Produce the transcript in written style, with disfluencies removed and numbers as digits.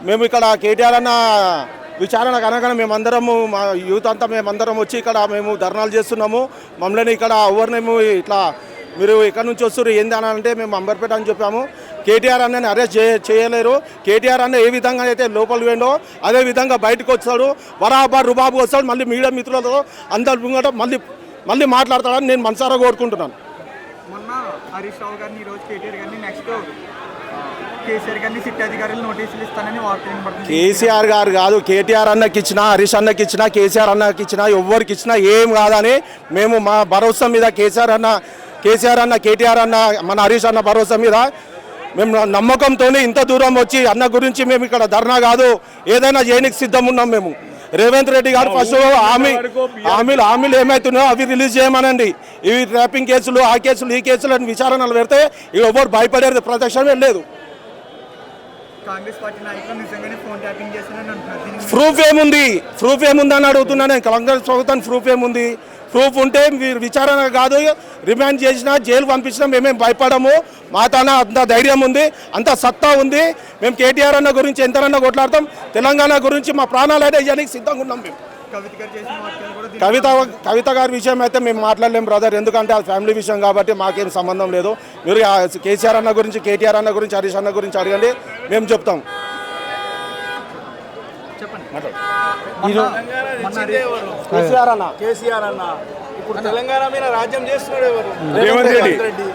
మేము ఇక్కడ కేటీఆర్ అన్న విచారణ కనుక మేమందరము మా యూత్ అంతా మేమందరం వచ్చి ఇక్కడ మేము ధర్నాలు చేస్తున్నాము. మమ్మల్ని ఇక్కడ ఎవరినేమో ఇట్లా మీరు ఇక్కడ నుంచి వస్తారు ఏంది అని అంటే మేము అంబర్పేట అని చెప్పాము. కేటీఆర్ అన్నని అరెస్ట్ చేయలేరు. కేటీఆర్ అన్న ఏ విధంగా అయితే లోపలికి పోయిండో అదే విధంగా బయటకు వస్తాడు, బరాబర్ రుబాబు వస్తాడు. మళ్ళీ మీడియా మిత్రులతో అందరు ముంగట మళ్ళీ మాట్లాడతాడని నేను మనసారా కోరుకుంటున్నాను. మొన్న హరీష్ రావు గారిని ఈరోజు కేటీఆర్ గారిని నెక్స్ట్ కేసీఆర్ గారిని సిట్ అధికారులు నోటీసులు ఇస్తానని వార్త వినపడుతుంది. కేసీఆర్ గారు కాదు, కేటీఆర్ అన్నకి ఇచ్చినా హరీష్ అన్నకి ఇచ్చినా కేసీఆర్ అన్నకి ఇచ్చినా ఎవరికి ఇచ్చినా ఏం కాదని మేము మా భరోసా మీద కేసీఆర్ అన్న కేటీఆర్ అన్న మన హరీష్ అన్న భరోసా మీద మేము నమ్మకంతోనే ఇంత దూరం వచ్చి అన్న గురించి మేము ఇక్కడ ధర్నా కాదు ఏదైనా చేయడానికి సిద్ధం ఉన్నాం. మేము రేవంత్ రెడ్డి గారు ఫస్ట్ హామీలు ఏమవుతున్నాయో అవి రిలీజ్ చేయమనండి. ఇవి ట్రాపింగ్ కేసులు ఆ కేసులు ఈ కేసులు అని విచారణలు పెడితే ఇవి ఎవరు భయపడేది ప్రత్యక్షమే లేదు. కాంగ్రెస్ పార్టీ నాయకులు నిజంగానే ఫోన్ ట్యాపింగ్ చేస్తున్నారని అంటున్నారు. ప్రూఫ్ ఏముందని అడుగుతున్నాను నేను. కాంగ్రెస్ ప్రభుత్వం ప్రూఫ్ ఏముంది? ప్రూఫ్ ఉంటే మీరు విచారణ కాదు రిమాండ్ చేసినా జైలు పంపించినా మేమేం భయపడము. మా తన అంత ధైర్యం ఉంది, అంత సత్తా ఉంది. మేము కేటీఆర్ అన్న గురించి ఎంతనన్నా కొట్లాడతాం. తెలంగాణ గురించి మా ప్రాణాలైతే ఇవ్వడానికి సిద్ధంగా ఉన్నాం. మేము కవిత గారి విషయం అయితే మేము మాట్లాడలేం బ్రదర్, ఎందుకంటే అది ఫ్యామిలీ విషయం కాబట్టి మాకేం సంబంధం లేదు. మీరు కేసీఆర్ అన్న గురించి కేటీఆర్ అన్న గురించి హరీష్ అన్న గురించి అడగండి, మేము చెప్తాం. కేసీఆర్ అన్న ఇప్పుడు తెలంగాణ మీద రాజ్యం చేస్తున్నాడు ఎవరు? రేవంత్ రెడ్డి.